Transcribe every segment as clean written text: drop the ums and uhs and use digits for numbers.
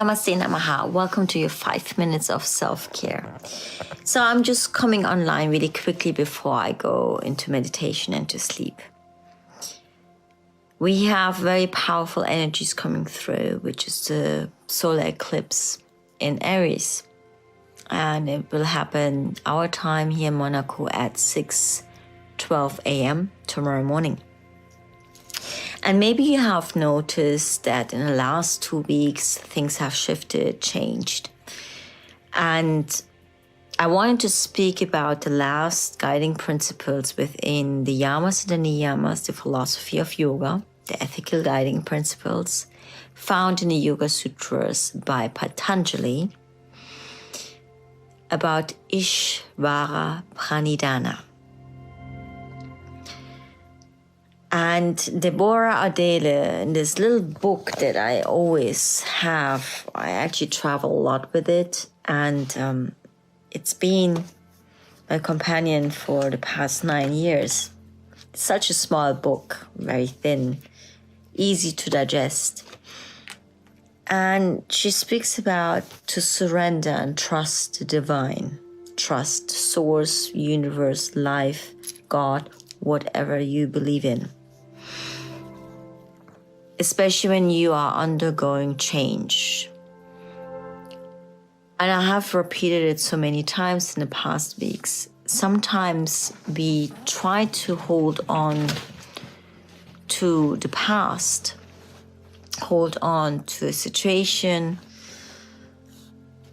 Namaste Namaha. Welcome to your 5 minutes of self-care. So I'm just coming online really quickly before I go into meditation and to sleep. We have very powerful energies coming through, which is the solar eclipse in Aries. And it will happen our time here in Monaco at 6:12 a.m. tomorrow morning. And maybe you have noticed that in the last 2 weeks, things have shifted, changed. And I wanted to speak about the last guiding principles within the yamas and the niyamas, the philosophy of yoga, the ethical guiding principles found in the Yoga Sutras by Patanjali about Ishvara Pranidhana. And Deborah Adele, in this little book that I always have, I actually travel a lot with it, and it's been my companion for the past 9 years. It's such a small book, very thin, easy to digest. And she speaks about to surrender and trust the divine, trust source, universe, life, God, whatever you believe in. Especially when you are undergoing change. And I have repeated it so many times in the past weeks. Sometimes we try to hold on to the past, hold on to a situation,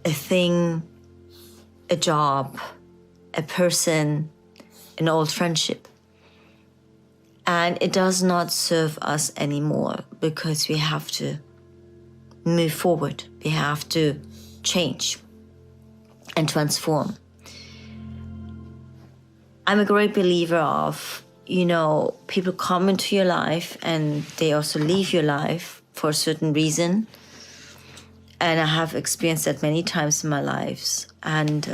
a thing, a job, a person, an old friendship. And it does not serve us anymore because we have to move forward. We have to change and transform. I'm a great believer of, people come into your life and they also leave your life for a certain reason. And I have experienced that many times in my lives. And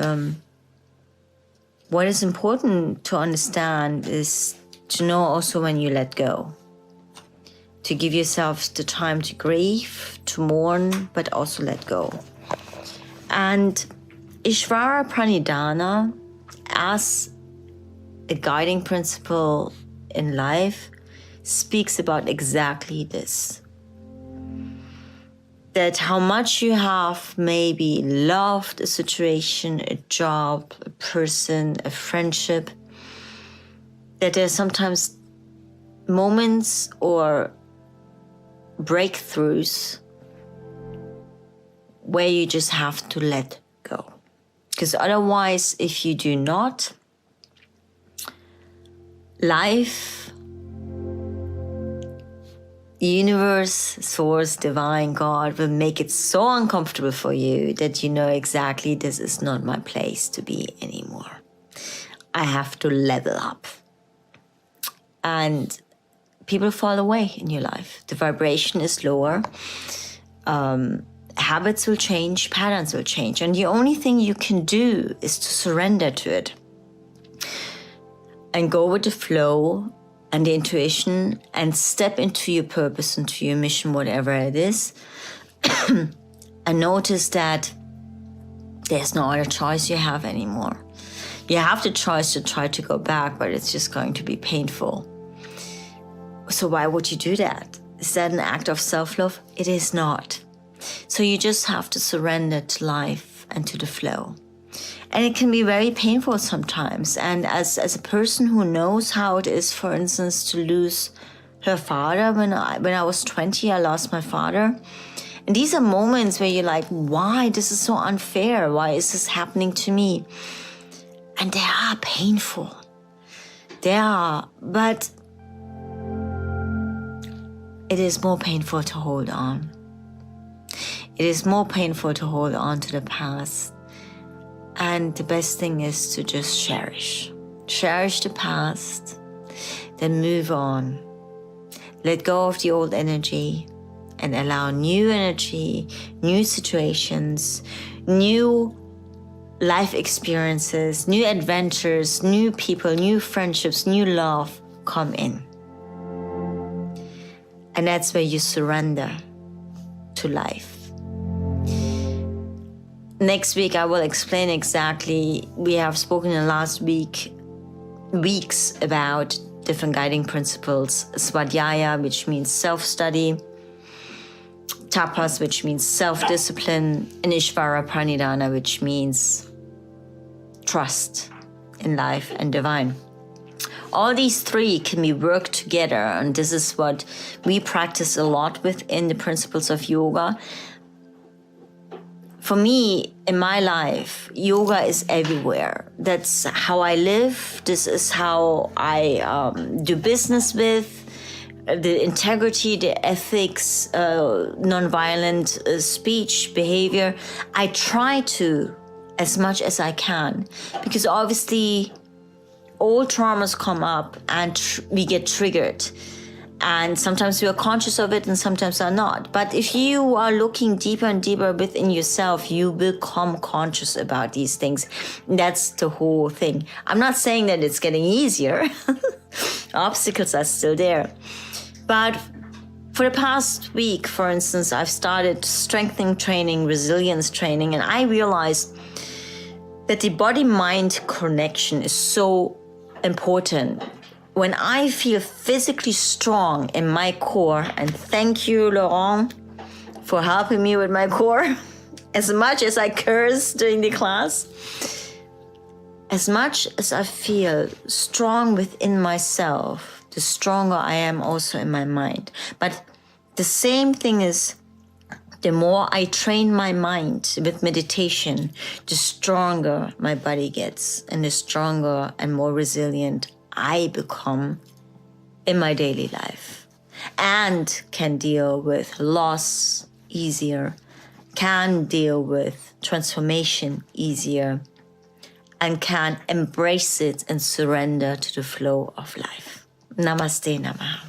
what is important to understand is to know also when you let go, to give yourself the time to grieve, to mourn, but also let go. And Ishvara Pranidhana, as a guiding principle in life, speaks about exactly this. That how much you have maybe loved a situation, a job, a person, a friendship, that there are sometimes moments or breakthroughs where you just have to let go. Because otherwise, if you do not, life, universe, source, divine, God will make it so uncomfortable for you that you know exactly this is not my place to be anymore. I have to level up. And people fall away in your life. The vibration is lower. Habits will change, patterns will change. And the only thing you can do is to surrender to it. And go with the flow and the intuition and step into your purpose, into your mission, whatever it is. And notice that there's no other choice you have anymore. You have the choice to try to go back, but it's just going to be painful. So why would you do that? Is that an act of self-love? It is not. So you just have to surrender to life and to the flow. And it can be very painful sometimes. And as a person who knows how it is, for instance, to lose her father, when I was 20, I lost my father. And these are moments where you're like, why? This is so unfair. Why is this happening to me? And they are painful. They are, but it is more painful to hold on. It is more painful to hold on to the past. And the best thing is to just cherish. Cherish the past, then move on. Let go of the old energy and allow new energy, new situations, new life experiences, new adventures, new people, new friendships, new love come in. And that's where you surrender to life. next week I will explain exactly. We have spoken in the last weeks about different guiding principles. Svadhyaya, which means self-study. Tapas, which means self-discipline. And Ishvara Pranidhana, which means trust in life and divine. All these three can be worked together, and this is what we practice a lot within the principles of yoga. For me, in my life, yoga is everywhere. That's how I live. This is how I do business with. The integrity, the ethics, nonviolent speech, behavior. I try to, as much as I can, because obviously all traumas come up and we get triggered. And sometimes we are conscious of it and sometimes are not. But if you are looking deeper and deeper within yourself, you become conscious about these things. That's the whole thing. I'm not saying that it's getting easier. Obstacles are still there. But for the past week, for instance, I've started strengthening training, resilience training, and I realized that the body-mind connection is so important. When I feel physically strong in my core, and thank you, Laurent, for helping me with my core, as much as I curse during the class, as much as I feel strong within myself, the stronger I am also in my mind. But the same thing is, the more I train my mind with meditation, the stronger my body gets and the stronger and more resilient I become in my daily life, and can deal with loss easier, can deal with transformation easier, and can embrace it and surrender to the flow of life. Namaste, Namaha.